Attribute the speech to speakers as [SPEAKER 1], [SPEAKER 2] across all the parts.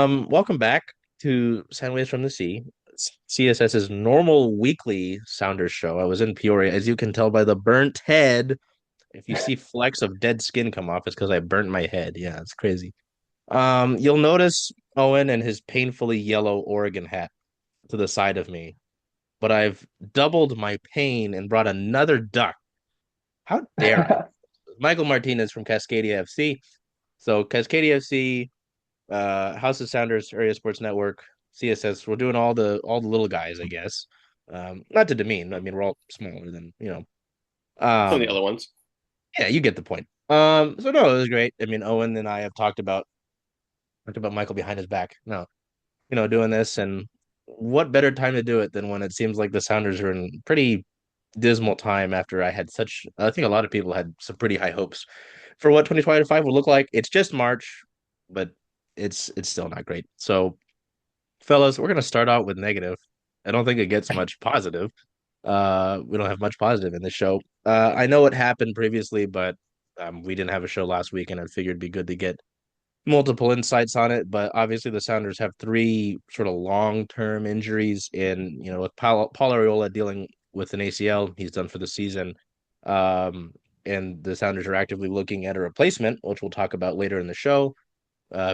[SPEAKER 1] Welcome back to Soundwaves from the Sea, CSS's normal weekly Sounders show. I was in Peoria, as you can tell by the burnt head. If you see flecks of dead skin come off, it's because I burnt my head. Yeah, it's crazy. You'll notice Owen and his painfully yellow Oregon hat to the side of me, but I've doubled my pain and brought another duck. How dare I? Michael Martinez from Cascadia FC. So Cascadia FC, House of Sounders, Area Sports Network, CSS. We're doing all the little guys, I guess. Not to demean. I mean, we're all smaller than
[SPEAKER 2] Some of the
[SPEAKER 1] Um,
[SPEAKER 2] other ones.
[SPEAKER 1] yeah, you get the point. So no, it was great. I mean, Owen and I have talked about Michael behind his back. No, doing this, and what better time to do it than when it seems like the Sounders are in pretty dismal time after I had such. I think a lot of people had some pretty high hopes for what 2025 would look like. It's just March, but it's still not great. So fellas, we're gonna start out with negative. I don't think it gets much positive. We don't have much positive in this show. I know it happened previously, but we didn't have a show last week, and I figured it'd be good to get multiple insights on it. But obviously, the Sounders have three sort of long-term injuries, in with Paul Arriola dealing with an ACL, he's done for the season. And the Sounders are actively looking at a replacement, which we'll talk about later in the show.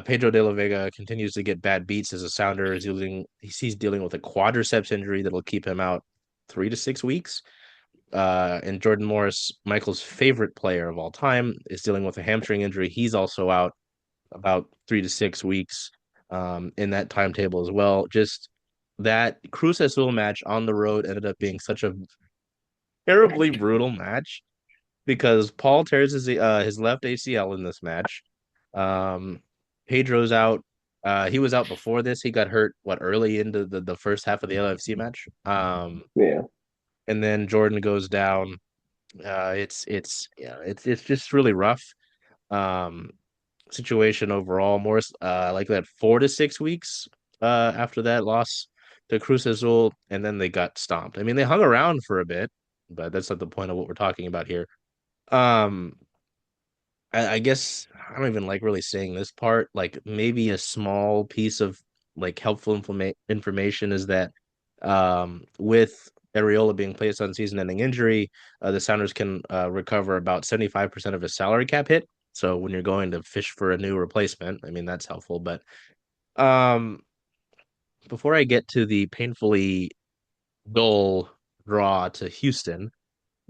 [SPEAKER 1] Pedro de la Vega continues to get bad beats as a Sounder. He's dealing with a quadriceps injury that'll keep him out 3 to 6 weeks. And Jordan Morris, Michael's favorite player of all time, is dealing with a hamstring injury. He's also out about 3 to 6 weeks in that timetable as well. Just that Cruz Azul match on the road ended up being such a terribly brutal match because Paul tears his left ACL in this match. Um, Pedro's out. He was out before this. He got hurt early into the first half of the LFC match.
[SPEAKER 2] Yeah.
[SPEAKER 1] And then Jordan goes down. It's just really rough. Um, Situation overall. Morris like that 4 to 6 weeks after that loss to Cruz Azul, and then they got stomped. I mean, they hung around for a bit, but that's not the point of what we're talking about here. Um, I guess I don't even like really saying this part. Like maybe a small piece of like helpful information is that with Areola being placed on season-ending injury, the Sounders can recover about 75% of his salary cap hit. So when you're going to fish for a new replacement, I mean that's helpful. But um, before I get to the painfully dull draw to Houston,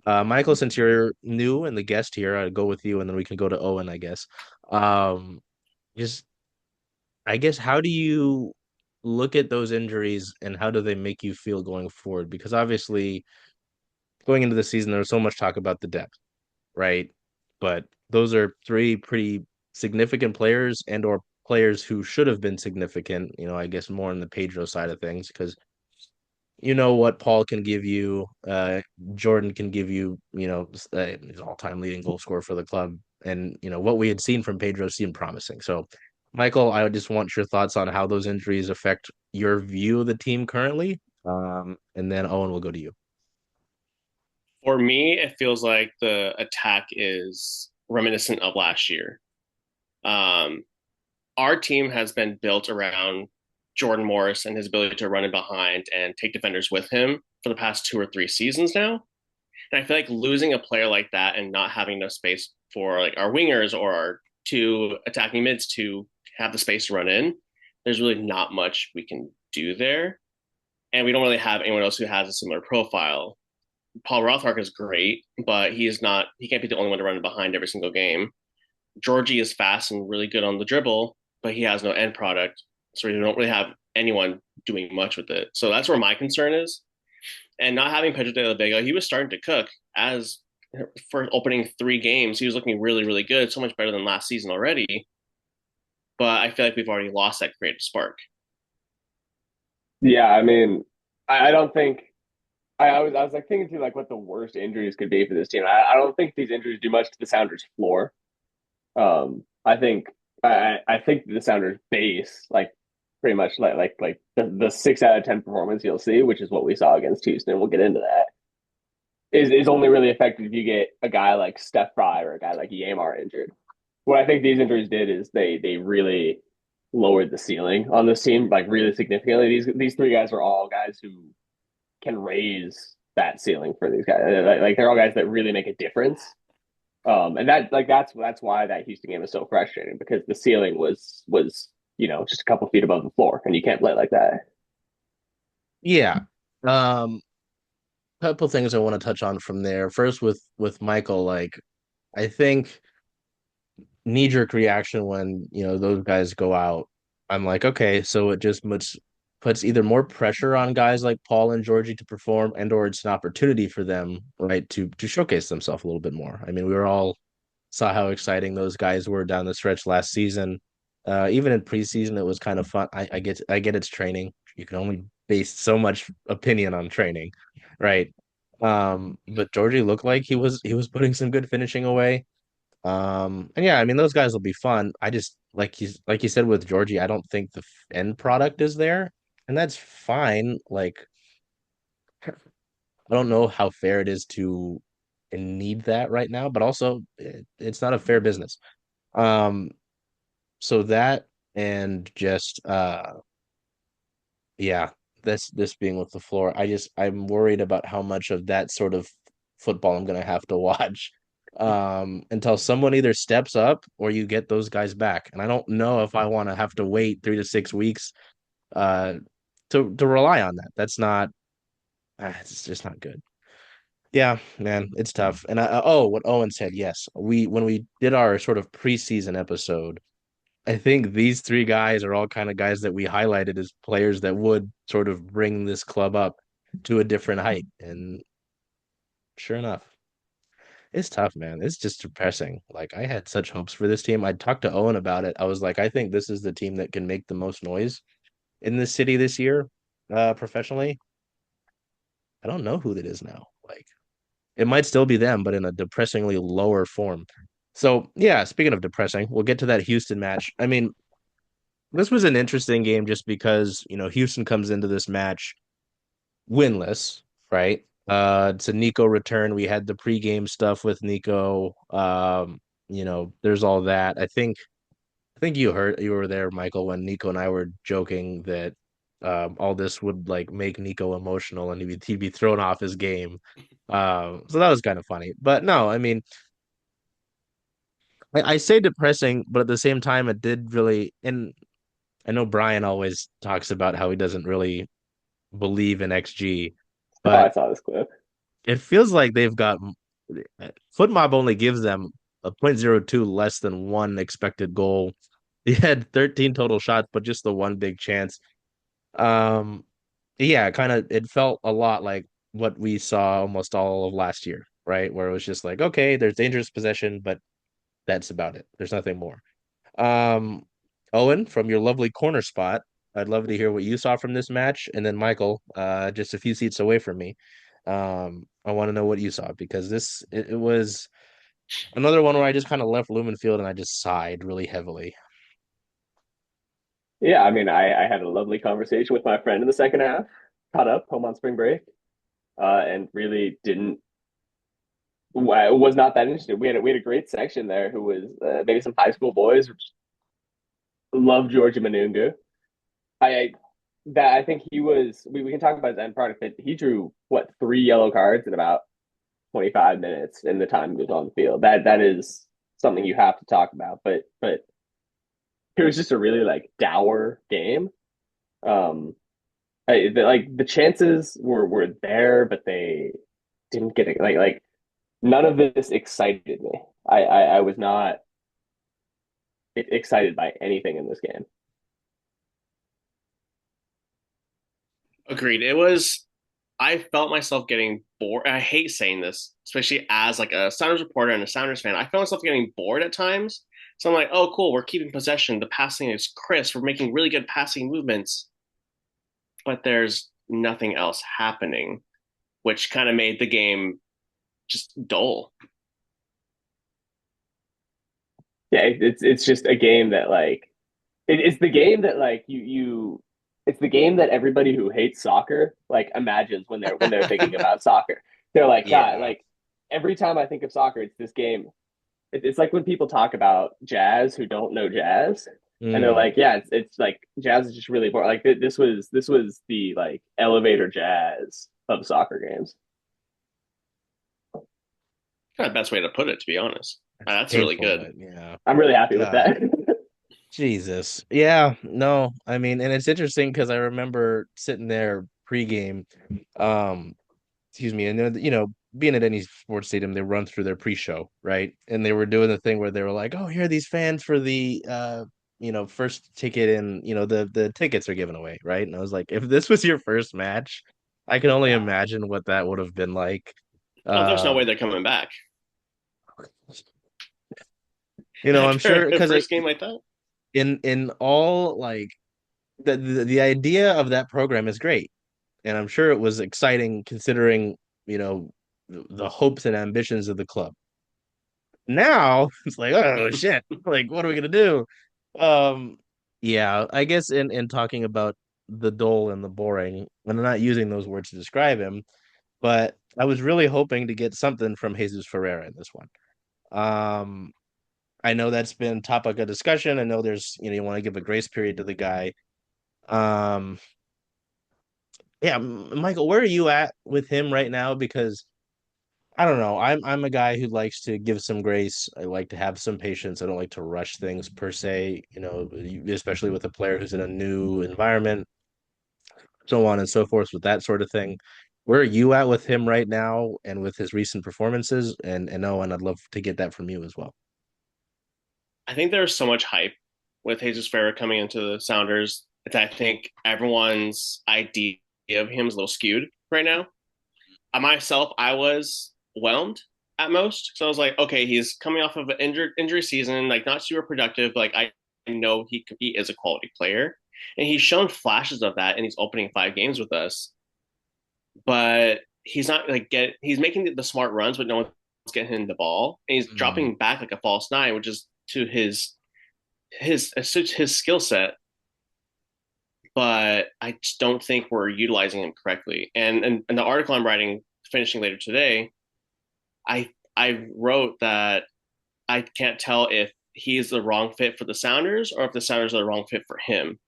[SPEAKER 1] Michael, since you're new and the guest here, I'll go with you, and then we can go to Owen, I guess. Um, just, I guess, how do you look at those injuries, and how do they make you feel going forward? Because obviously, going into the season, there was so much talk about the depth, right? But those are three pretty significant players and/or players who should have been significant. I guess more on the Pedro side of things, because what Paul can give you, Jordan can give you, his all-time leading goal scorer for the club, and what we had seen from Pedro seemed promising. So, Michael, I just want your thoughts on how those injuries affect your view of the team currently, and then Owen will go to you.
[SPEAKER 2] For me, it feels like the attack is reminiscent of last year. Um, our team has been built around Jordan Morris and his ability to run in behind and take defenders with him for the past 2 or 3 seasons now. And I feel like losing a player like that and not having enough space for like our wingers or our two attacking mids to have the space to run in, there's really not much we can do there. And we don't really have anyone else who has a similar profile. Paul Rothbark is great, but he can't be the only one to run behind every single game. Georgie is fast and really good on the dribble, but he has no end product. So we don't really have anyone doing much with it. So that's where my concern is. And not having Pedro de la Vega, he was starting to cook as for opening 3 games. He was looking really, really good, so much better than last season already. But I feel like we've already lost that creative spark.
[SPEAKER 3] Yeah, I mean, I don't think I was like thinking through like what the worst injuries could be for this team. I don't think these injuries do much to the Sounders' floor. I think I think the Sounders' base, like pretty much like the 6 out of 10 performance you'll see, which is what we saw against Houston. We'll get into that. Is only really effective if you get a guy like Steph Fry or a guy like Yamar injured. What I think these injuries did is they really lowered the ceiling on this team like really significantly. These three guys are all guys who can raise that ceiling for these guys. Like they're all guys that really make a difference. And that's why that Houston game is so frustrating because the ceiling was just a couple feet above the floor, and you can't play like that.
[SPEAKER 1] Yeah. Um, Couple things I want to touch on from there. First with Michael, like I think knee-jerk reaction when, those guys go out. I'm like, okay, so it just puts either more pressure on guys like Paul and Georgie to perform and or it's an opportunity for them, right, to showcase themselves a little bit more. I mean, we were all saw how exciting those guys were down the stretch last season. Even in preseason, it was kind of fun. I get it's training. You can only base so much opinion on training, right? But Georgie looked like he was putting some good finishing away. And yeah, I mean those guys will be fun. I just like you said with Georgie, I don't think the end product is there, and that's fine. Like I don't know how fair it is to need that right now, but also it's not a fair business. Um, so that and just yeah, this being with the floor, I'm worried about how much of that sort of football I'm gonna have to watch until someone either steps up or you get those guys back. And I don't know if I want to have to wait 3 to 6 weeks uh to rely on that. That's not it's just not good. Yeah, man, it's tough. And oh, what Owen said, yes. When we did our sort of preseason episode, I think these three guys are all kind of guys that we highlighted as players that would sort of bring this club up to a different height. And sure enough, it's tough, man. It's just depressing. Like I had such hopes for this team. I talked to Owen about it. I was like, I think this is the team that can make the most noise in this city this year, professionally. I don't know who that is now. Like it might still be them, but in a depressingly lower form. So yeah, speaking of depressing, we'll get to that Houston match. I mean, this was an interesting game just because, Houston comes into this match winless, right? It's a Nico return. We had the pregame stuff with Nico. There's all that. I think you were there, Michael, when Nico and I were joking that all this would like make Nico emotional and he'd be thrown off his game. So that was kind of funny. But no, I mean, I say depressing, but at the same time, it did really. And I know Brian always talks about how he doesn't really believe in XG,
[SPEAKER 3] Oh, I
[SPEAKER 1] but
[SPEAKER 3] saw this clip.
[SPEAKER 1] it feels like they've got FootMob only gives them a point zero 0.02 less than one expected goal. He had 13 total shots, but just the one big chance. Um, yeah, it felt a lot like what we saw almost all of last year, right? Where it was just like, okay, there's dangerous possession, but that's about it. There's nothing more. Um, Owen, from your lovely corner spot, I'd love to hear what you saw from this match, and then Michael, just a few seats away from me. I want to know what you saw because it was another one where I just kind of left Lumen Field and I just sighed really heavily.
[SPEAKER 3] Yeah, I mean, I had a lovely conversation with my friend in the second half, caught up home on spring break, and really didn't was not that interested. We had a great section there who was maybe some high school boys love Georgia Manungu. I that I think he was. We can talk about his end product, but he drew what 3 yellow cards in about 25 minutes in the time he was on the field. That is something you have to talk about. But it was just a really like dour game. Um, like the chances were there, but they didn't get it. Like none of this excited me. I was not excited by anything in this game.
[SPEAKER 2] Agreed. It was. I felt myself getting bored. I hate saying this, especially as like a Sounders reporter and a Sounders fan. I felt myself getting bored at times. So I'm like, oh, cool. We're keeping possession. The passing is crisp. We're making really good passing movements, but there's nothing else happening, which kind of made the game just dull.
[SPEAKER 3] Yeah, it's just a game that like it's the game that like you it's the game that everybody who hates soccer like imagines when they're thinking about soccer. They're like, God,
[SPEAKER 1] Yeah.
[SPEAKER 3] like every time I think of soccer, it's this game. It's like when people talk about jazz who don't know jazz. And they're
[SPEAKER 1] Mm.
[SPEAKER 3] like, yeah, it's like jazz is just really boring. Like this was the like elevator jazz of soccer games.
[SPEAKER 2] Kind of best way to put it, to be honest.
[SPEAKER 1] That's
[SPEAKER 2] That's really
[SPEAKER 1] painful,
[SPEAKER 2] good.
[SPEAKER 1] but yeah.
[SPEAKER 3] I'm really happy with
[SPEAKER 1] God.
[SPEAKER 3] that.
[SPEAKER 1] Jesus. Yeah, no. I mean, and it's interesting because I remember sitting there pregame, um, excuse me, and being at any sports stadium, they run through their pre-show, right? And they were doing the thing where they were like, "Oh, here are these fans for the first ticket, and the tickets are given away, right?" And I was like, if this was your first match, I can only imagine what that would have been like.
[SPEAKER 2] Oh, there's no
[SPEAKER 1] Um,
[SPEAKER 2] way they're coming back
[SPEAKER 1] I'm
[SPEAKER 2] after
[SPEAKER 1] sure
[SPEAKER 2] a
[SPEAKER 1] because
[SPEAKER 2] first game like that.
[SPEAKER 1] in all like the idea of that program is great, and I'm sure it was exciting considering the hopes and ambitions of the club. Now it's like, oh shit, like what are we gonna do? Um, yeah, I guess in talking about the dull and the boring, and I'm not using those words to describe him, but I was really hoping to get something from Jesus Ferreira in this one. Um, I know that's been topic of discussion. I know there's you want to give a grace period to the guy. Um, yeah, Michael, where are you at with him right now? Because I don't know. I'm a guy who likes to give some grace. I like to have some patience. I don't like to rush things per se, especially with a player who's in a new environment, so on and so forth with that sort of thing. Where are you at with him right now and with his recent performances? And Owen, I'd love to get that from you as well.
[SPEAKER 2] I think there's so much hype with Jesus Ferreira coming into the Sounders that I think everyone's idea of him is a little skewed right now. Myself, I was whelmed at most. So I was like, okay, he's coming off of an injury season, like not super productive. But like I know he is a quality player, and he's shown flashes of that in these opening 5 games with us. But he's not he's making the smart runs, but no one's getting him the ball, and he's
[SPEAKER 1] Mm.
[SPEAKER 2] dropping back like a false nine, which is to his skill set. But I just don't think we're utilizing him correctly. And the article I'm writing, finishing later today, I wrote that I can't tell if he's the wrong fit for the Sounders or if the Sounders are the wrong fit for him.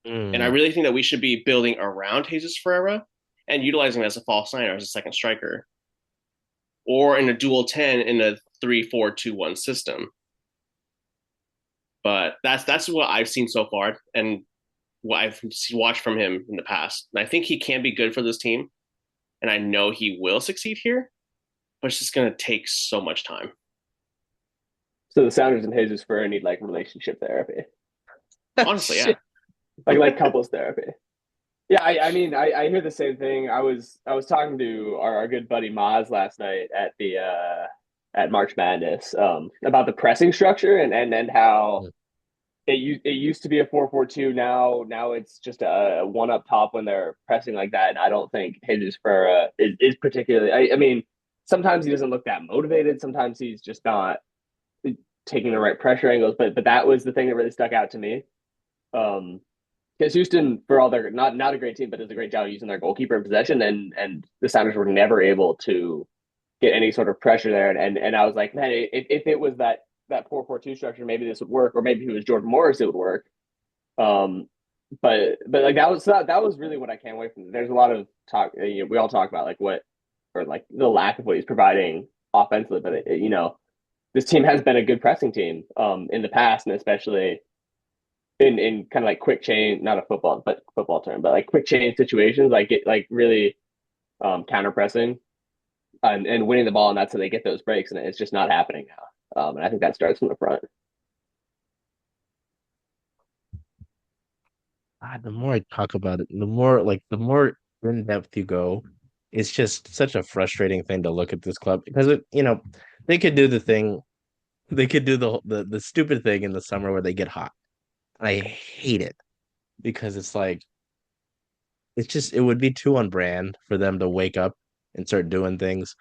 [SPEAKER 2] And I
[SPEAKER 1] Mm.
[SPEAKER 2] really think that we should be building around Jesus Ferreira and utilizing him as a false nine or as a second striker, or in a dual 10 in a 3-4-2-1 system. But that's what I've seen so far and what I've watched from him in the past. And I think he can be good for this team, and I know he will succeed here, but it's just going to take so much time.
[SPEAKER 3] So the Sounders and Jesus Ferrer need like relationship therapy,
[SPEAKER 2] Honestly, yeah.
[SPEAKER 1] Shit.
[SPEAKER 3] like couples therapy. Yeah, I mean, I hear the same thing. I was talking to our good buddy Maz last night at March Madness about the pressing structure and how it used to be a 4-4-2. Now it's just a one up top when they're pressing like that. And I don't think Jesus Ferreira is particularly. I mean, sometimes he doesn't look that motivated. Sometimes he's just not taking the right pressure angles. But that was the thing that really stuck out to me. Because Houston, for all their not a great team, but does a great job using their goalkeeper in possession, and the Sounders were never able to get any sort of pressure there. And I was like, man, if it was that 4-4-2 structure, maybe this would work, or maybe if it was Jordan Morris, it would work. Um, but like that was really what I can't wait from. There's a lot of talk. We all talk about like what or like the lack of what he's providing offensively, but this team has been a good pressing team in the past, and especially in kind of like quick chain, not a football term, but like quick chain situations, like get like really counter pressing and winning the ball, and that's how they get those breaks, and it's just not happening now. And I think that starts from the front.
[SPEAKER 1] God, the more I talk about it, the more in depth you go, it's just such a frustrating thing to look at this club because they could do the thing, they could do the stupid thing in the summer where they get hot. I hate it because it's like it would be too on brand for them to wake up and start doing things.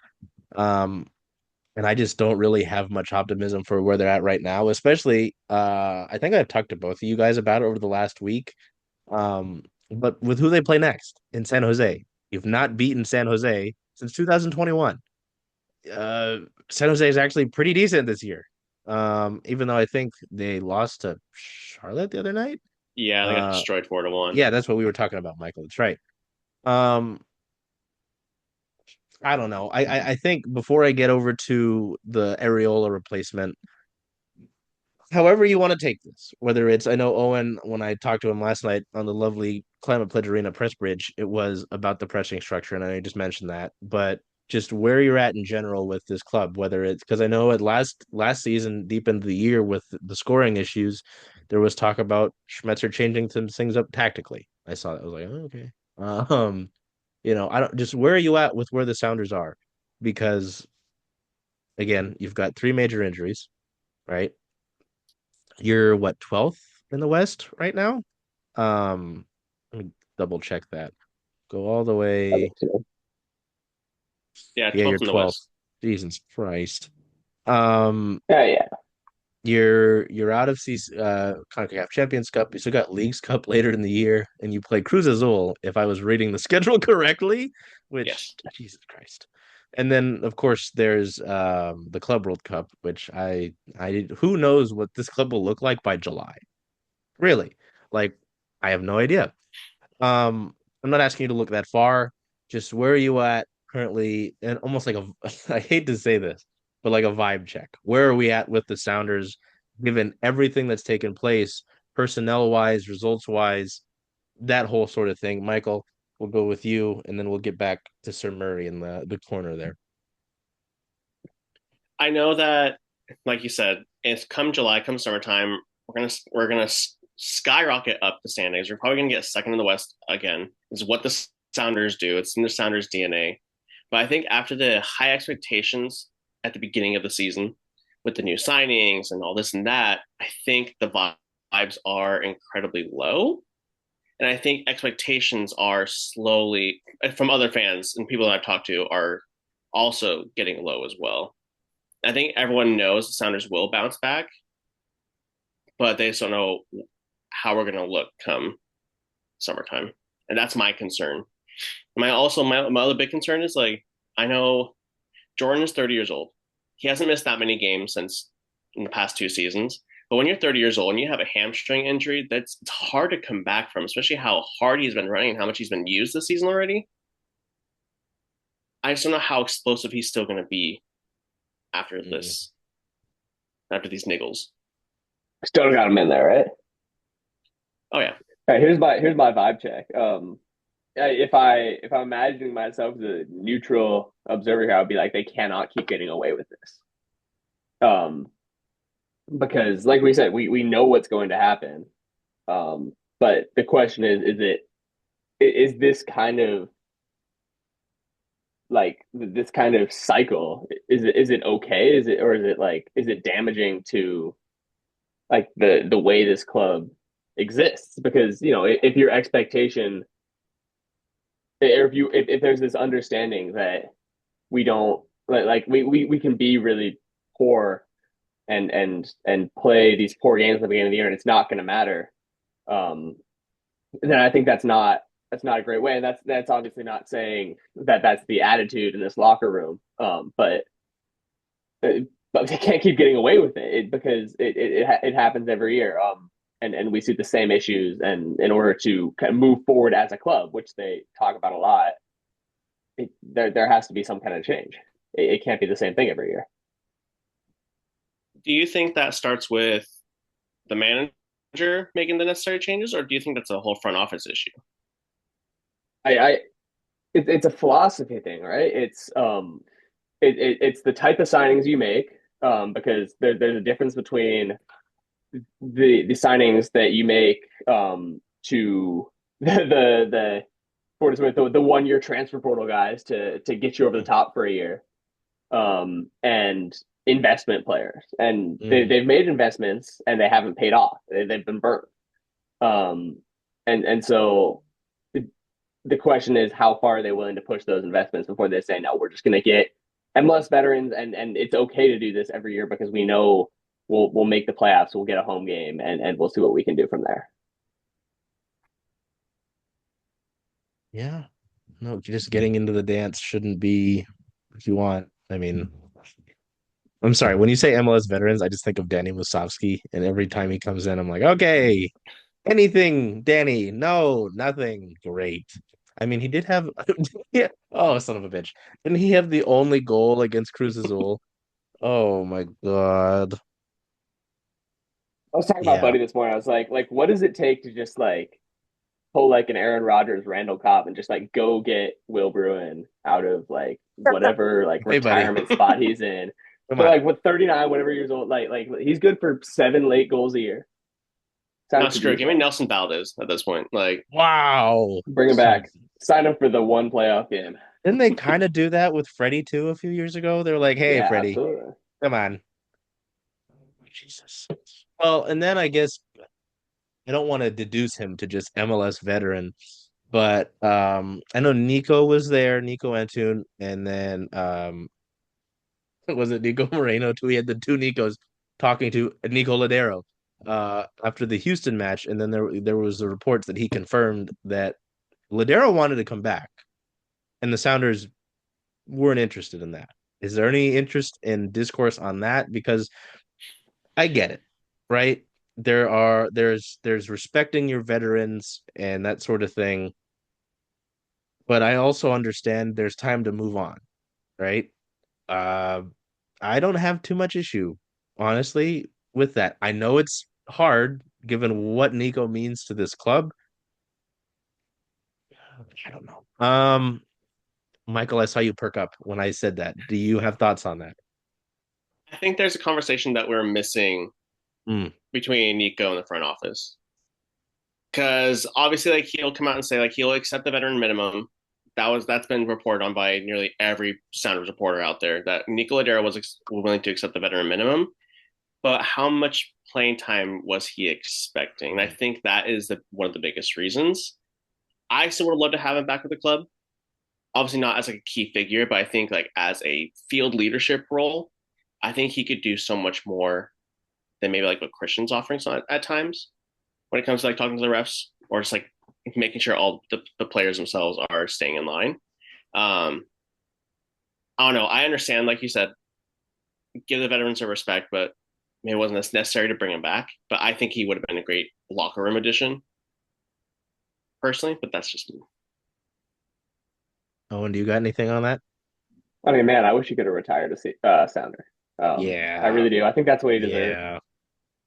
[SPEAKER 1] Um, and I just don't really have much optimism for where they're at right now, especially I think I've talked to both of you guys about it over the last week. But with who they play next in San Jose. You've not beaten San Jose since 2021. Uh San Jose is actually pretty decent this year. Even though I think they lost to Charlotte the other night.
[SPEAKER 2] Yeah, they got
[SPEAKER 1] Uh,
[SPEAKER 2] destroyed 4-1.
[SPEAKER 1] yeah, that's what we were talking about, Michael. That's right. Um, I don't know. I think before I get over to the areola replacement, however you want to take this, whether it's I know Owen when I talked to him last night on the lovely Climate Pledge Arena press bridge, it was about the pressing structure, and I just mentioned that, but just where you're at in general with this club, whether it's because I know at last season, deep into the year with the scoring issues, there was talk about Schmetzer changing some things up tactically. I saw that. I was like, oh, okay. I don't just where are you at with where the Sounders are? Because again, you've got three major injuries, right? You're what, 12th in the West right now? Let me double check that. Go all the
[SPEAKER 3] I think
[SPEAKER 1] way.
[SPEAKER 3] so.
[SPEAKER 2] Yeah,
[SPEAKER 1] Yeah, you're
[SPEAKER 2] 12th in the
[SPEAKER 1] 12th.
[SPEAKER 2] West.
[SPEAKER 1] Jesus Christ. Um,
[SPEAKER 3] Yeah, yeah.
[SPEAKER 1] you're out of CONCACAF Champions Cup. You still got Leagues Cup later in the year, and you play Cruz Azul, if I was reading the schedule correctly, which
[SPEAKER 2] Yes.
[SPEAKER 1] Jesus Christ. And then of course there's the Club World Cup, which I who knows what this club will look like by July. Really. Like I have no idea. Um, I'm not asking you to look that far. Just where are you at currently? And almost like a, I hate to say this, but like a vibe check. Where are we at with the Sounders, given everything that's taken place, personnel wise, results wise, that whole sort of thing? Michael, we'll go with you, and then we'll get back to Sir Murray in the corner there.
[SPEAKER 2] I know that, like you said, it's come July, come summertime, we're gonna skyrocket up the standings. We're probably gonna get second in the West again. Is what the Sounders do. It's in the Sounders DNA. But I think after the high expectations at the beginning of the season, with the new signings and all this and that, I think the vibes are incredibly low. And I think expectations are slowly, from other fans and people that I've talked to, are also getting low as well. I think everyone knows the Sounders will bounce back, but they just don't know how we're going to look come summertime. And that's my concern. My other big concern is like, I know Jordan is 30 years old. He hasn't missed that many games since in the past 2 seasons. But when you're 30 years old and you have a hamstring injury, it's hard to come back from, especially how hard he's been running and how much he's been used this season already. I just don't know how explosive he's still going to be after
[SPEAKER 1] Mm.
[SPEAKER 2] after these niggles.
[SPEAKER 3] Still got him in there, right?
[SPEAKER 2] Oh yeah,
[SPEAKER 3] All right, here's my vibe check. If I'm imagining myself as a neutral observer here, I would be like, they cannot keep getting away with this. Um, because like we said, we know what's going to happen. But the question is this kind of like this kind of cycle, is it okay? Is it, or is it like, is it damaging to like the way this club exists? Because if your expectation, or if there's this understanding that we don't we can be really poor and play these poor games at the beginning of the year and it's not going to matter, um then I think that's not a great way, and that's obviously not saying that that's the attitude in this locker room, but they can't keep getting away with because it happens every year, and we see the same issues, and in order to kind of move forward as a club, which they talk about a lot, there has to be some kind of change. It can't be the same thing every year.
[SPEAKER 2] do you think that starts with the manager making the necessary changes, or do you think that's a whole front office issue?
[SPEAKER 3] I it's a philosophy thing, right? It's the type of signings you make, because there's a difference between the signings that you make, to the for the 1 year transfer portal guys to get you over the top for a year, and investment players, and
[SPEAKER 1] Mm.
[SPEAKER 3] they've made investments and they haven't paid off. They've been burnt, um, and so the question is, how far are they willing to push those investments before they say, no, we're just going to get MLS veterans, and it's okay to do this every year because we know we'll make the playoffs, we'll get a home game, and we'll see what we can do from there.
[SPEAKER 1] Yeah. No, just getting into the dance shouldn't be if you want. I mean, I'm sorry. When you say MLS veterans, I just think of Danny Musovski, and every time he comes in, I'm like, okay, anything, Danny? No, nothing. Great. I mean, he did have, yeah. Oh, son of a bitch! Didn't he have the only goal against Cruz Azul? Oh my God.
[SPEAKER 3] I was talking about
[SPEAKER 1] Yeah.
[SPEAKER 3] Buddy this morning. I was like, what does it take to just like pull like an Aaron Rodgers, Randall Cobb, and just like go get Will Bruin out of like whatever like
[SPEAKER 1] Hey, buddy.
[SPEAKER 3] retirement spot he's in
[SPEAKER 1] Come
[SPEAKER 3] for
[SPEAKER 1] on.
[SPEAKER 3] like what 39, whatever years old. Like he's good for 7 late goals a year.
[SPEAKER 2] No,
[SPEAKER 3] Sounders could
[SPEAKER 2] screw it.
[SPEAKER 3] use
[SPEAKER 2] Give me
[SPEAKER 3] one.
[SPEAKER 2] Nelson Valdez at this point. Like,
[SPEAKER 1] Wow.
[SPEAKER 3] Bring him back.
[SPEAKER 1] Jesus.
[SPEAKER 3] Sign him for the one playoff game.
[SPEAKER 1] Didn't they kind of do that with Freddie too a few years ago? They were like, "Hey,
[SPEAKER 3] Yeah,
[SPEAKER 1] Freddie,
[SPEAKER 3] absolutely.
[SPEAKER 1] come on." Jesus. Well, and then I guess I don't want to deduce him to just MLS veteran, but I know Nico was there, Nico Antune, and then was it Nico Moreno too? He had the two Nicos talking to Nico Ladero after the Houston match, and then there was the reports that he confirmed that Ladero wanted to come back, and the Sounders weren't interested in that. Is there any interest in discourse on that? Because I get it, right? There's respecting your veterans and that sort of thing, but I also understand there's time to move on, right? Uh, I don't have too much issue, honestly, with that. I know it's hard given what Nico means to this club. I don't know. Michael, I saw you perk up when I said that. Do you have thoughts on that?
[SPEAKER 2] I think there's a conversation that we're missing
[SPEAKER 1] Mm,
[SPEAKER 2] between Nico and the front office. Because obviously, like he'll come out and say like he'll accept the veteran minimum. That's been reported on by nearly every Sounders reporter out there that Nico Ladera was willing to accept the veteran minimum. But how much playing time was he expecting? And I think that is one of the biggest reasons. I still would love to have him back with the club. Obviously, not as like a key figure, but I think like as a field leadership role, I think he could do so much more than maybe like what Christian's offering at times when it comes to like talking to the refs or just like making sure all the players themselves are staying in line. Um, I don't know. I understand, like you said, give the veterans their respect, but maybe it wasn't necessary to bring him back. But I think he would have been a great locker room addition personally. But that's just me.
[SPEAKER 1] Owen, do you got anything on that?
[SPEAKER 3] I mean, man, I wish he could have retired a Sounder. I
[SPEAKER 1] Yeah,
[SPEAKER 3] really do. I think that's what he deserved.
[SPEAKER 1] yeah.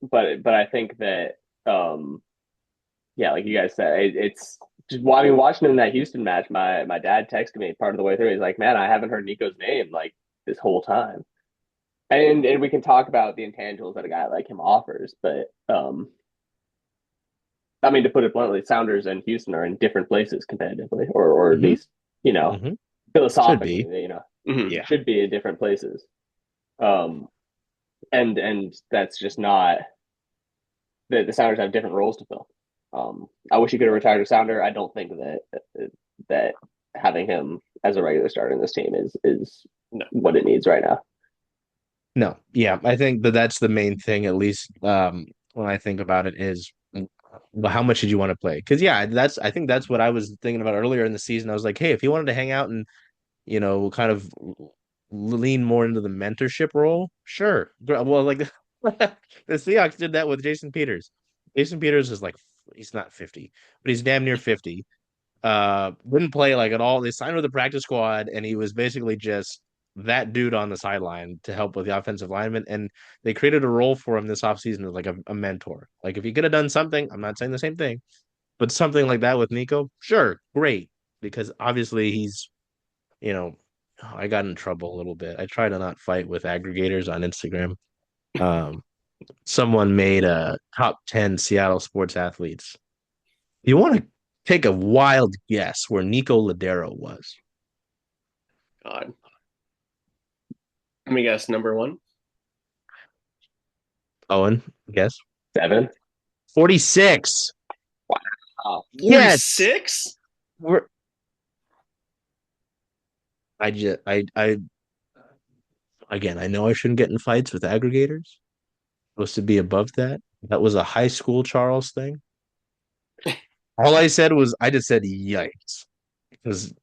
[SPEAKER 3] But I think that um, yeah, like you guys said, it's just. Well, I mean, watching him in that Houston match, my dad texted me part of the way through. He's like, "Man, I haven't heard Nico's name like this whole time." And we can talk about the intangibles that a guy like him offers, but I mean, to put it bluntly, Sounders and Houston are in different places competitively, or at
[SPEAKER 1] Hmm.
[SPEAKER 3] least you know
[SPEAKER 1] Hmm. Should
[SPEAKER 3] philosophically,
[SPEAKER 1] be.
[SPEAKER 2] Mm-hmm.
[SPEAKER 1] Yeah.
[SPEAKER 3] should be in different places. Um, and that's just not the Sounders have different roles to fill. I wish he could have retired a Sounder. I don't think that having him as a regular starter in this team is
[SPEAKER 2] No,
[SPEAKER 3] what it needs right now.
[SPEAKER 1] No, yeah, I think that that's the main thing, at least when I think about it, is well, how much did you want to play? Because yeah, I think that's what I was thinking about earlier in the season. I was like, hey, if he wanted to hang out and kind of lean more into the mentorship role, sure. Well, like the Seahawks did that with Jason Peters. Jason Peters is like he's not 50, but he's damn near 50. Didn't play like at all. They signed with the practice squad, and he was basically just that dude on the sideline to help with the offensive lineman. And they created a role for him this offseason as like a mentor. Like if he could have done something, I'm not saying the same thing, but something like that with Nico, sure, great. Because obviously he's, you know, I got in trouble a little bit. I try to not fight with aggregators on Instagram. Um, Someone made a top 10 Seattle sports athletes. You want to take a wild guess where Nico Ladero was?
[SPEAKER 2] God. Let me guess. Number one.
[SPEAKER 1] Owen, guess.
[SPEAKER 3] 7.
[SPEAKER 1] 46.
[SPEAKER 3] Wow.
[SPEAKER 1] Yes.
[SPEAKER 2] 46?
[SPEAKER 1] We're I just I again, I know I shouldn't get in fights with aggregators. Supposed to be above that. That was a high school Charles thing. All I said was I just said yikes. Because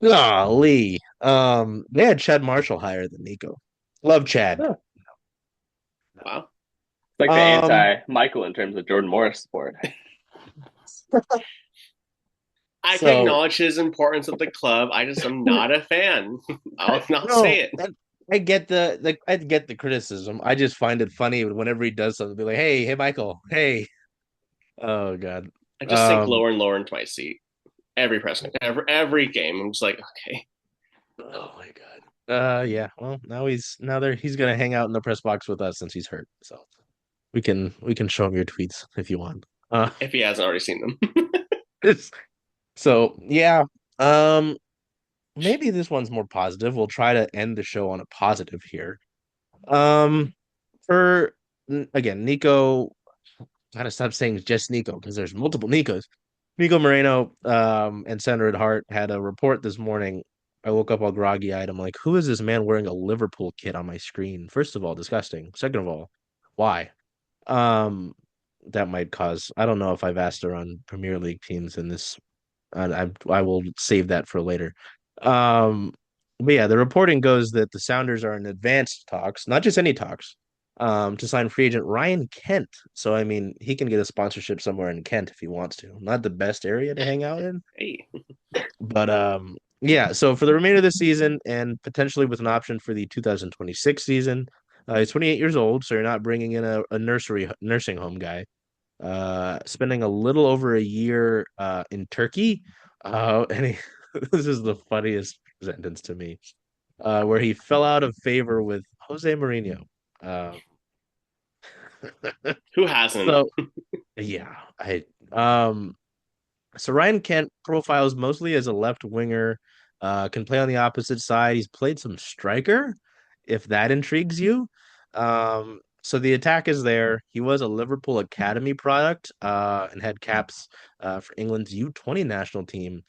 [SPEAKER 1] golly. They had Chad Marshall higher than Nico. Love Chad.
[SPEAKER 3] Oh,
[SPEAKER 2] Wow.
[SPEAKER 3] it's like the
[SPEAKER 1] Um,
[SPEAKER 3] anti-Michael in terms of Jordan Morris support.
[SPEAKER 2] I can
[SPEAKER 1] so
[SPEAKER 2] acknowledge his importance at the club. I just am not a fan. I'll not say
[SPEAKER 1] no,
[SPEAKER 2] it.
[SPEAKER 1] I get I get the criticism. I just find it funny whenever he does something, be like, hey, Michael, hey. Oh God.
[SPEAKER 2] I just sink
[SPEAKER 1] Um,
[SPEAKER 2] lower and lower into my seat every press, every game. I'm just like, okay,
[SPEAKER 1] oh my God. Yeah. Well, he's gonna hang out in the press box with us since he's hurt. So we can show him your tweets if you want.
[SPEAKER 2] if he hasn't already seen them.
[SPEAKER 1] so yeah. Um, maybe this one's more positive. We'll try to end the show on a positive here. Um, for again, Nico, gotta stop saying just Nico because there's multiple Nicos. Nico Moreno, and Senator at Heart had a report this morning. I woke up all groggy-eyed. I'm like, who is this man wearing a Liverpool kit on my screen? First of all, disgusting. Second of all, why? Um, that might cause. I don't know if I've asked around Premier League teams in this. I will save that for later. Um, but yeah, the reporting goes that the Sounders are in advanced talks, not just any talks, to sign free agent Ryan Kent. So I mean, he can get a sponsorship somewhere in Kent if he wants to. Not the best area to hang out in,
[SPEAKER 2] Hey,
[SPEAKER 1] but yeah. So for the remainder of the season and potentially with an option for the 2026 season, he's 28 years old, so you're not bringing in a nursing home guy. Spending a little over a year in Turkey. And this is the funniest sentence to me, where he fell out of favor with Jose Mourinho. Uh,
[SPEAKER 2] who hasn't?
[SPEAKER 1] so yeah, I so Ryan Kent profiles mostly as a left winger, can play on the opposite side. He's played some striker, if that intrigues you. So the attack is there. He was a Liverpool academy product, and had caps for England's U20 national team.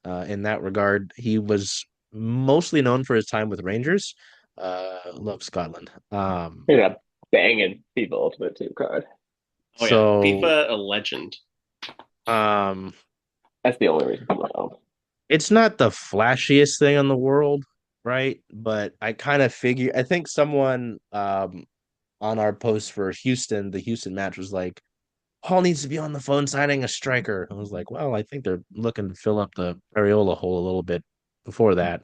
[SPEAKER 1] In that regard, he was mostly known for his time with Rangers. Love Scotland.
[SPEAKER 3] You know, banging people ultimate team card.
[SPEAKER 2] Oh yeah,
[SPEAKER 1] So
[SPEAKER 2] FIFA a legend.
[SPEAKER 1] um,
[SPEAKER 3] That's the only reason people don't.
[SPEAKER 1] it's not the flashiest thing in the world, right? But I kind of figure I think someone on our post for Houston, the Houston match was like, Paul needs to be on the phone signing a striker. I was like, well, I think they're looking to fill up the Areola hole a little bit before that.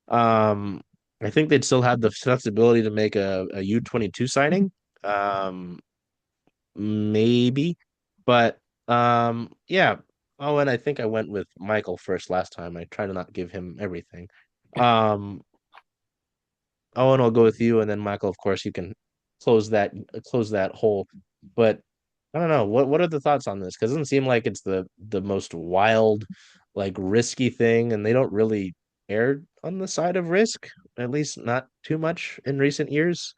[SPEAKER 1] Um, I think they'd still have the flexibility to make a U22 signing. Um, maybe. But yeah. Oh, and I think I went with Michael first last time. I try to not give him everything. Um, Owen, I'll go with you, and then Michael, of course, you can close that hole. But I don't know. What are the thoughts on this? Because it doesn't seem like it's the most wild, like risky thing, and they don't really err on the side of risk, at least not too much in recent years.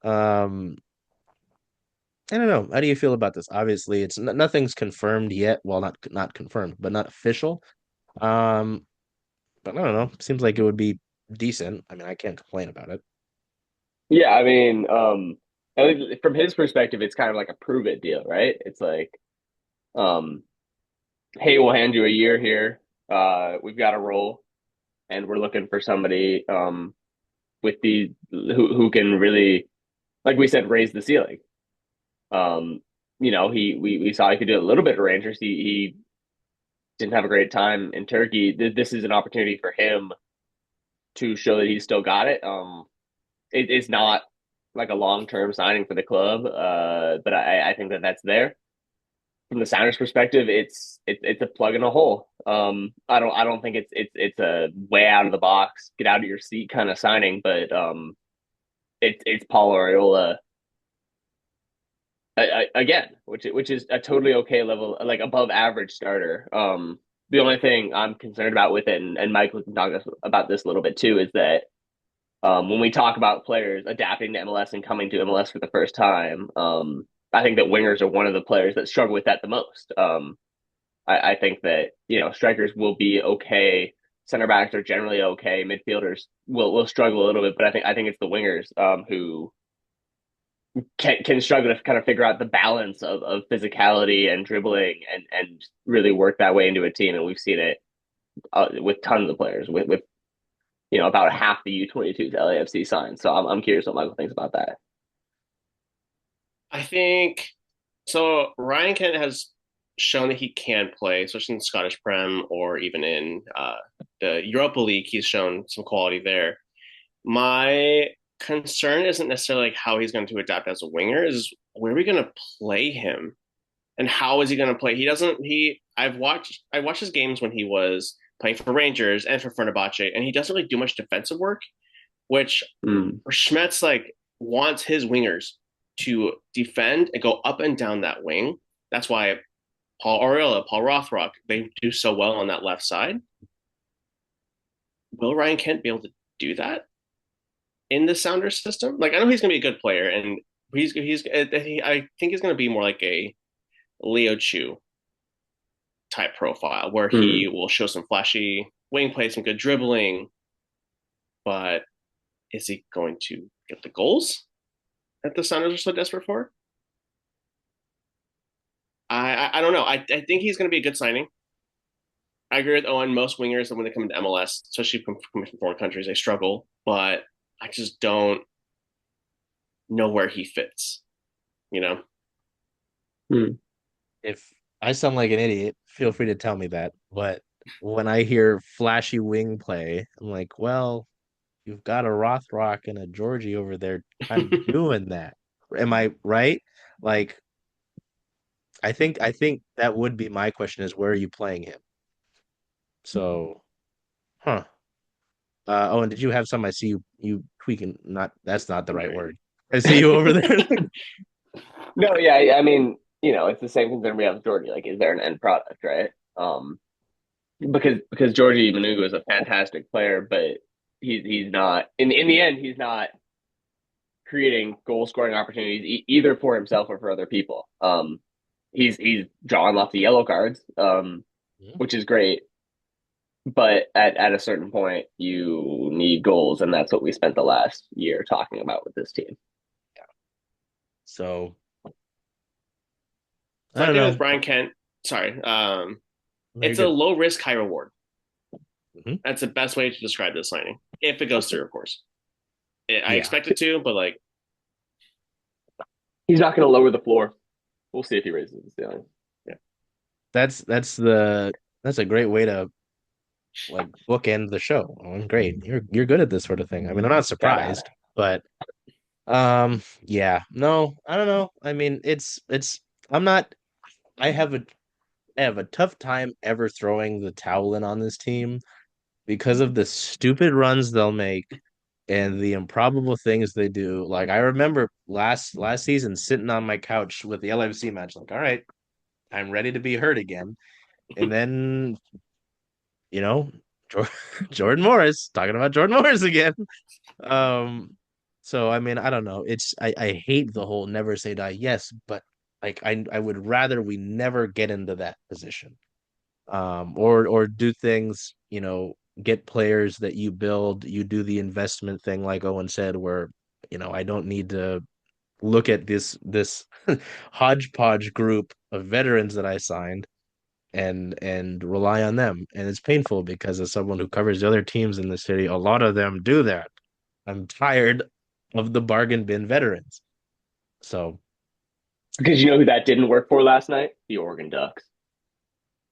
[SPEAKER 1] Um, I don't know. How do you feel about this? Obviously, it's nothing's confirmed yet. Well, not confirmed, but not official. Um, but I don't know. Seems like it would be decent. I mean, I can't complain about it.
[SPEAKER 3] Yeah, I mean, at least from his perspective, it's kind of like a prove it deal, right? It's like, um, hey, we'll hand you a year here. We've got a role, and we're looking for somebody with the who can really, like we said, raise the ceiling. Um, we saw he could do a little bit of Rangers. He didn't have a great time in Turkey. This is an opportunity for him to show that he's still got it. It's not like a long term signing for the club, but I think that that's there. From the Sounders' perspective, it's a plug in a hole. I don't think it's a way out of the box, get out of your seat kind of signing, but it's Paul Ariola again, which is a totally okay level, like above average starter. The only thing I'm concerned about with it, and Michael can talk about this a little bit too, is that when we talk about players adapting to MLS and coming to MLS for the first time, I think that wingers are one of the players that struggle with that the most. I think that strikers will be okay. Center backs are generally okay. Midfielders will struggle a little bit, but I think it's the wingers who can struggle to kind of figure out the balance of physicality and dribbling and really work that way into a team. And we've seen it with tons of players with about half the U22s LAFC signed. So I'm curious what Michael thinks about that.
[SPEAKER 2] I think so. Ryan Kent has shown that he can play, especially in the Scottish Prem or even in the Europa League. He's shown some quality there. My concern isn't necessarily like how he's going to adapt as a winger, is where are we going to play him and how is he going to play? He doesn't. I watched his games when he was playing for Rangers and for Fenerbahce, and he doesn't really do much defensive work, which
[SPEAKER 3] Mm.
[SPEAKER 2] Schmetz like wants his wingers to defend and go up and down that wing. That's why Paul Aureola, Paul Rothrock, they do so well on that left side. Will Ryan Kent be able to do that in the Sounders system? Like, I know he's going to be a good player, and I think he's going to be more like a Leo Chu type profile, where he
[SPEAKER 3] Mm.
[SPEAKER 2] will show some flashy wing play, some good dribbling, but is he going to get the goals that the Sounders are so desperate for? I don't know. I think he's going to be a good signing. I agree with Owen. Most wingers, when they come into MLS, especially coming from foreign countries, they struggle. But I just don't know where he fits. You know,
[SPEAKER 3] Mm.
[SPEAKER 1] If I sound like an idiot, feel free to tell me that. But when I hear flashy wing play, I'm like, well, you've got a Rothrock and a Georgie over there kind of doing that. Am I right? Like, I think that would be my question is where are you playing him? So, huh. Oh, and did you have some? I see you tweaking. Not that's not the right word. I see you over there.
[SPEAKER 3] No, yeah, I mean, it's the same concern we have with Georgie. Like, is there an end product, right? Because Georgie Manugo is a fantastic player, but he's not in the end he's not creating goal scoring opportunities either for himself or for other people. He's drawing lots of yellow cards, which is great, but at a certain point you need goals, and that's what we spent the last year talking about with this team.
[SPEAKER 1] So
[SPEAKER 2] so
[SPEAKER 1] I
[SPEAKER 2] I
[SPEAKER 1] don't
[SPEAKER 2] think
[SPEAKER 1] know.
[SPEAKER 2] with Brian Kent, sorry,
[SPEAKER 1] No, you're
[SPEAKER 2] it's a
[SPEAKER 1] good.
[SPEAKER 2] low risk, high reward.
[SPEAKER 1] Mhm.
[SPEAKER 2] That's the best way to describe this signing, if it goes through, of course. I
[SPEAKER 1] Yeah,
[SPEAKER 2] expect it to, but like,
[SPEAKER 3] He's not going to lower the floor. We'll see if he raises the ceiling.
[SPEAKER 2] yeah.
[SPEAKER 1] that's that's the that's a great way to like bookend the show. Oh, great. You're good at this sort of thing. I mean, I'm not
[SPEAKER 3] Yeah, man.
[SPEAKER 1] surprised, but yeah. No, I don't know. I mean, it's I'm not I have a tough time ever throwing the towel in on this team because of the stupid runs they'll make and the improbable things they do. Like I remember last season sitting on my couch with the LFC match, like, all right, I'm ready to be hurt again. And then, you know, Jordan Morris, talking about Jordan Morris again. Um, so I mean, I don't know. I hate the whole never say die. Yes, but like I would rather we never get into that position. Or do things, get players that you build, you do the investment thing like Owen said, where, I don't need to look at this hodgepodge group of veterans that I signed and rely on them. And it's painful because as someone who covers the other teams in the city, a lot of them do that. I'm tired of the bargain bin veterans. So,
[SPEAKER 3] Because you know who that didn't work for last night? The Oregon Ducks.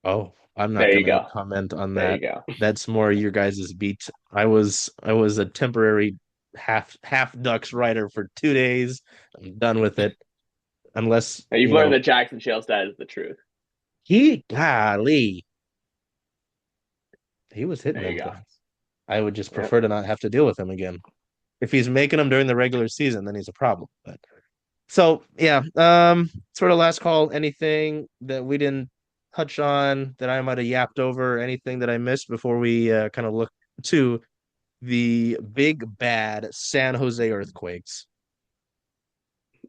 [SPEAKER 1] oh, I'm not
[SPEAKER 3] There you
[SPEAKER 1] gonna
[SPEAKER 3] go.
[SPEAKER 1] comment on
[SPEAKER 3] There
[SPEAKER 1] that.
[SPEAKER 3] you go.
[SPEAKER 1] That's more your guys' beat. I was a temporary half Ducks writer for 2 days. I'm done with it. Unless,
[SPEAKER 3] Now, you've learned that Jackson Shelstad is the truth.
[SPEAKER 1] golly, he was hitting
[SPEAKER 3] There you
[SPEAKER 1] them
[SPEAKER 3] go.
[SPEAKER 1] things. I would just
[SPEAKER 3] Yep.
[SPEAKER 1] prefer to not have to deal with him again. If he's making them during the regular season, then he's a problem. But so yeah, sort of last call. Anything that we didn't touch on that I might have yapped over? Anything that I missed before we kind of look to the big bad San Jose Earthquakes?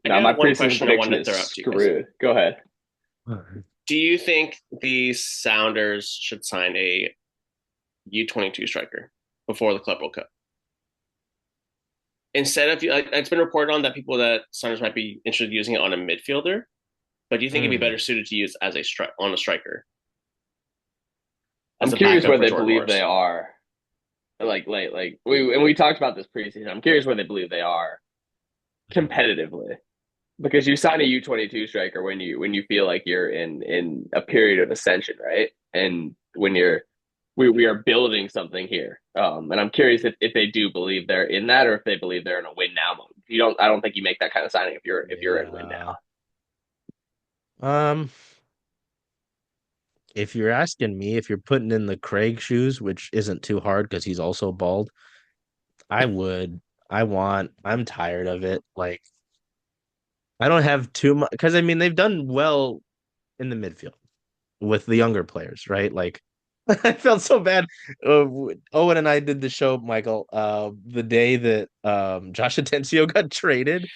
[SPEAKER 2] I do
[SPEAKER 3] Now, my
[SPEAKER 2] have one
[SPEAKER 3] preseason
[SPEAKER 2] question I
[SPEAKER 3] prediction
[SPEAKER 2] wanted to
[SPEAKER 3] is
[SPEAKER 2] throw out to you guys.
[SPEAKER 3] screwed. Go ahead.
[SPEAKER 2] Do you think the Sounders should sign a U22 striker before the Club World Cup? Instead of, like, it's been reported on that that Sounders might be interested in using it on a midfielder, but do you think it'd be
[SPEAKER 1] Hmm.
[SPEAKER 2] better suited to use as on a striker
[SPEAKER 3] I'm
[SPEAKER 2] as a
[SPEAKER 3] curious
[SPEAKER 2] backup
[SPEAKER 3] where
[SPEAKER 2] for
[SPEAKER 3] they
[SPEAKER 2] Jordan
[SPEAKER 3] believe they
[SPEAKER 2] Morris?
[SPEAKER 3] are We talked about this preseason. I'm curious where they believe they are competitively because you sign a U22 striker when you feel like you're in a period of ascension, right? And when you're we are building something here. And I'm curious if they do believe they're in that or if they believe they're in a win now mode. You don't I don't think you make that kind of signing if you're in win
[SPEAKER 1] Yeah.
[SPEAKER 3] now.
[SPEAKER 1] Um, if you're asking me, if you're putting in the Craig shoes, which isn't too hard because he's also bald, I would. I'm tired of it. Like, I don't have too much because I mean they've done well in the midfield with the younger players, right? Like, I felt so bad. Owen and I did the show, Michael, the day that Josh Atencio got traded,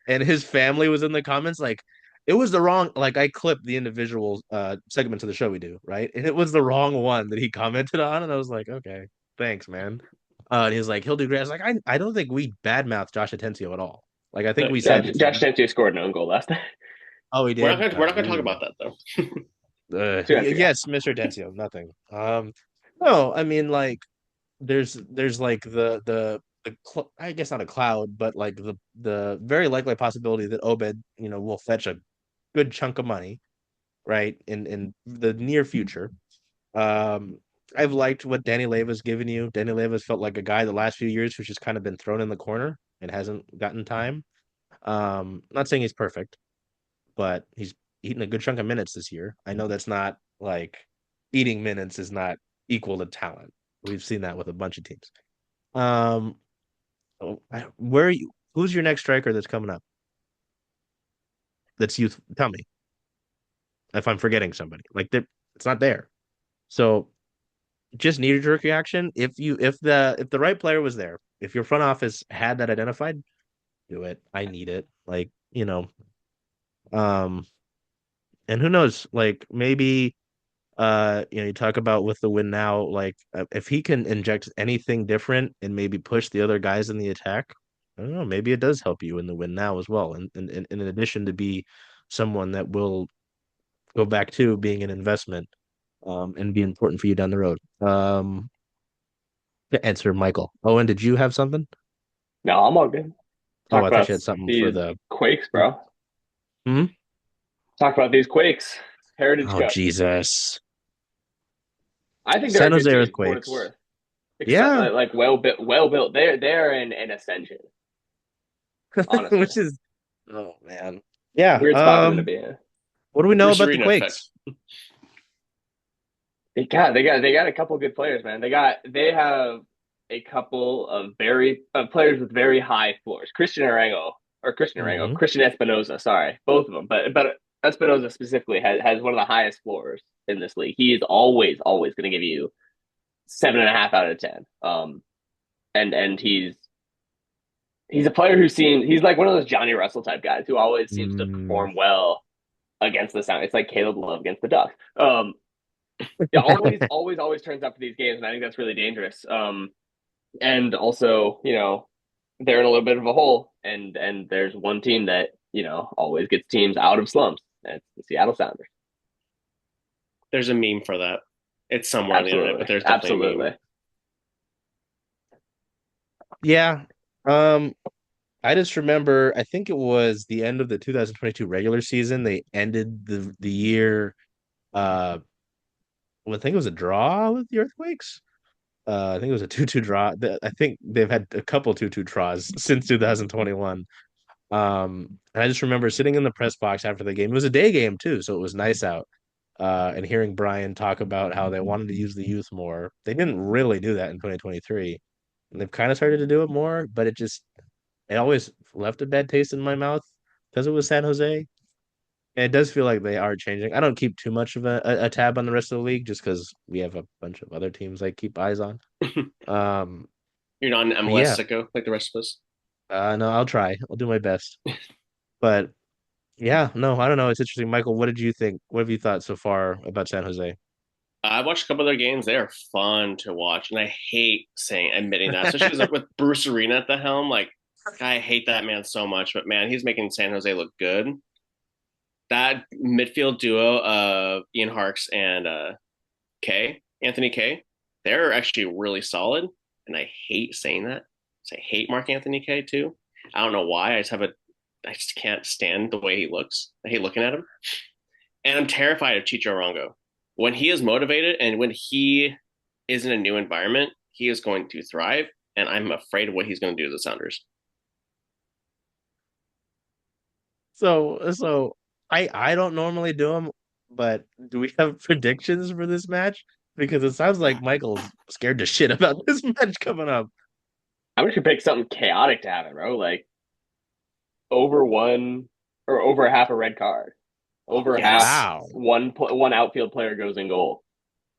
[SPEAKER 1] and his family was in the comments like it was the wrong like I clipped the individual segments of the show we do, right? And it was the wrong one that he commented on, and I was like, okay, thanks, man. And he was like, he'll do great. I was like, I don't think we badmouthed Josh Atencio at all. Like I think
[SPEAKER 2] No,
[SPEAKER 1] we said
[SPEAKER 3] Josh Dempsey scored an own goal last night
[SPEAKER 1] oh he did.
[SPEAKER 2] we're not gonna talk about that though.
[SPEAKER 3] two nights ago.
[SPEAKER 1] Yes, Mr. Atencio, nothing. No, I mean like there's like I guess not a cloud, but like the very likely possibility that Obed, will fetch a good chunk of money, right, in the near future. Um, I've liked what Danny Leva's given you. Danny Leva's felt like a guy the last few years who's just kind of been thrown in the corner and hasn't gotten time. Not saying he's perfect, but he's eaten a good chunk of minutes this year. I know that's not like eating minutes is not equal to talent. We've seen that with a bunch of teams. Um, where are you? Who's your next striker that's coming up? That's youth. Tell me if I'm forgetting somebody. Like it's not there. So just knee jerk reaction. If the right player was there, if your front office had that identified, do it. I need it. Like um, and who knows? Like maybe you talk about with the win now, like if he can inject anything different and maybe push the other guys in the attack, I don't know, maybe it does help you in the win now as well. And in addition to be someone that will go back to being an investment, and be important for you down the road. To answer Michael. Owen, did you have something?
[SPEAKER 3] No, I'm all good.
[SPEAKER 1] Oh,
[SPEAKER 3] Talk
[SPEAKER 1] I thought
[SPEAKER 3] about
[SPEAKER 1] you had something for
[SPEAKER 3] these
[SPEAKER 1] the.
[SPEAKER 3] Quakes, bro.
[SPEAKER 1] Hmm?
[SPEAKER 3] Talk about these Quakes. Heritage
[SPEAKER 1] Oh,
[SPEAKER 3] Cup.
[SPEAKER 1] Jesus.
[SPEAKER 3] I think they're a
[SPEAKER 1] San
[SPEAKER 3] good
[SPEAKER 1] Jose
[SPEAKER 3] team for what it's
[SPEAKER 1] Earthquakes.
[SPEAKER 3] worth. Except
[SPEAKER 1] Yeah.
[SPEAKER 3] like well built, well built. They're in an ascension. Honestly,
[SPEAKER 1] Which is, oh man. Yeah.
[SPEAKER 3] weird spot for them to be in.
[SPEAKER 1] What do we know
[SPEAKER 2] Bruce
[SPEAKER 1] about the
[SPEAKER 2] Arena effect.
[SPEAKER 1] Quakes?
[SPEAKER 3] They got a couple good players, man. They have a couple of very players with very high floors.
[SPEAKER 1] Hmm.
[SPEAKER 3] Christian Espinoza. Sorry, both of them, but Espinoza specifically has one of the highest floors in this league. He is always going to give you 7.5 out of 10. And he's a player he's like one of those Johnny Russell type guys who always seems to
[SPEAKER 1] Mm.
[SPEAKER 3] perform well against the Sound. It's like Caleb Love against the Ducks. Yeah, always turns up for these games, and I think that's really dangerous. And also, they're in a little bit of a hole, and there's one team that always gets teams out of slumps. That's the Seattle Sounders.
[SPEAKER 2] There's a meme for that. It's somewhere on the internet, but
[SPEAKER 3] Absolutely,
[SPEAKER 2] there's definitely a meme.
[SPEAKER 3] absolutely.
[SPEAKER 1] Yeah. Um, I just remember, I think it was the end of the 2022 regular season. They ended the year, uh, well, I think it was a draw with the Earthquakes. I think it was a 2-2 draw. I think they've had a couple 2-2 draws since 2021. And I just remember sitting in the press box after the game. It was a day game too, so it was nice out. And hearing Brian talk about how they wanted to use the youth more. They didn't really do that in 2023. And they've kind of started to do it more, but it always left a bad taste in my mouth because it was San Jose. And it does feel like they are changing. I don't keep too much of a tab on the rest of the league just because we have a bunch of other teams I keep eyes on. Um,
[SPEAKER 2] You're not an
[SPEAKER 1] but
[SPEAKER 2] MLS
[SPEAKER 1] yeah,
[SPEAKER 2] sicko like the rest of us.
[SPEAKER 1] no, I'll try. I'll do my best. But yeah, no, I don't know. It's interesting. Michael, what did you think? What have you thought so far about San Jose?
[SPEAKER 2] I watched a couple of their games. They are fun to watch, and I hate admitting that, especially with Bruce Arena at the helm. Like, I hate that man so much, but man, he's making San Jose look good. That midfield duo of Ian Harkes and Anthony Kay, they're actually really solid. and I hate saying that. I hate Mark Anthony K too. I don't know why. I just can't stand the way he looks. I hate looking at him. And I'm terrified of Chicho Arango. When he is motivated and when he is in a new environment, he is going to thrive. And I'm afraid of what he's going to do to the Sounders.
[SPEAKER 1] So I don't normally do them, but do we have predictions for this match? Because it sounds like Michael's scared to shit about this match coming up.
[SPEAKER 3] I wish we pick something chaotic to happen, bro. Like over one or over half a red card, over half
[SPEAKER 1] Wow.
[SPEAKER 3] one outfield player goes in goal,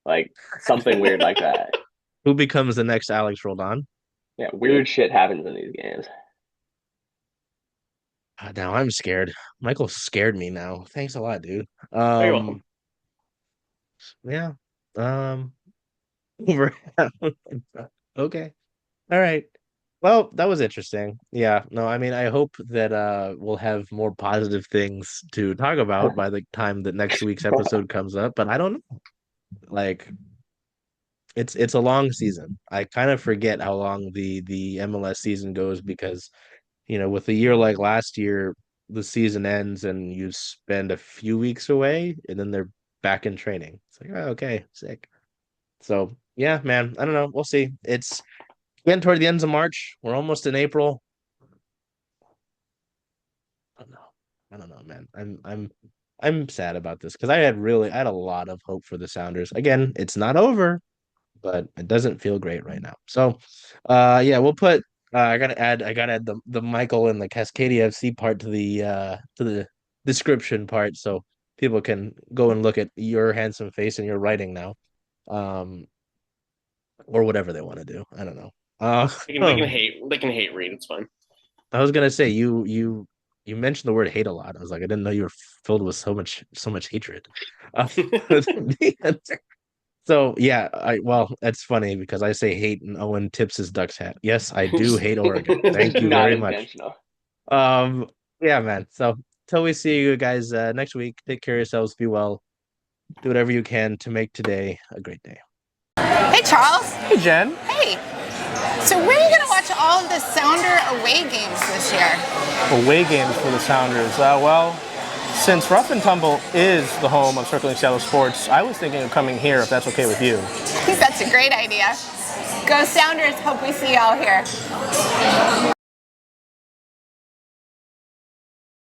[SPEAKER 3] like something weird like that.
[SPEAKER 1] Who becomes the next Alex Roldan?
[SPEAKER 3] Yeah, weird shit happens in these games.
[SPEAKER 1] Now I'm scared. Michael scared me now. Thanks a lot, dude.
[SPEAKER 2] Oh, you're welcome.
[SPEAKER 1] Yeah. Over. Okay. All right. Well, that was interesting. Yeah. No, I mean, I hope that we'll have more positive things to talk about by the time that next week's episode comes up, but I don't know. Like it's a long season. I kind of forget how long the MLS season goes because, with a year like last year, the season ends and you spend a few weeks away and then they're back in training. It's like, oh, okay, sick. So yeah, man, I don't know. We'll see. It's getting toward the ends of March. We're almost in April. I don't know. I don't know, man. I'm sad about this because I had a lot of hope for the Sounders. Again, it's not over, but it doesn't feel great right now. So yeah, we'll put I gotta add the Michael and the Cascadia FC part to the description part so people can go and look at your handsome face and your writing now. Um or whatever they want to do. I don't know.
[SPEAKER 2] They can hate Reed. It's fine.
[SPEAKER 1] I was gonna say you mentioned the word hate a lot. I was like, I didn't know you were filled with so much hatred. Uh, so yeah, well, that's funny because I say hate and Owen tips his Ducks hat. Yes, I do hate Oregon. Thank you
[SPEAKER 3] Not
[SPEAKER 1] very much.
[SPEAKER 3] intentional.
[SPEAKER 1] Yeah, man. So till we see you guys next week, take care of yourselves, be well, do whatever you can to make today a great day.
[SPEAKER 4] Hey, Charles.
[SPEAKER 5] Hey, Jen.
[SPEAKER 4] Hey. So where are you going to watch all of the Sounder away games this year?
[SPEAKER 5] Away games for the Sounders. Well, since Rough and Tumble is the home of Circling Seattle Sports, I was thinking of coming here if that's okay with you.
[SPEAKER 4] I think that's a great idea. Go Sounders. Hope we see y'all here.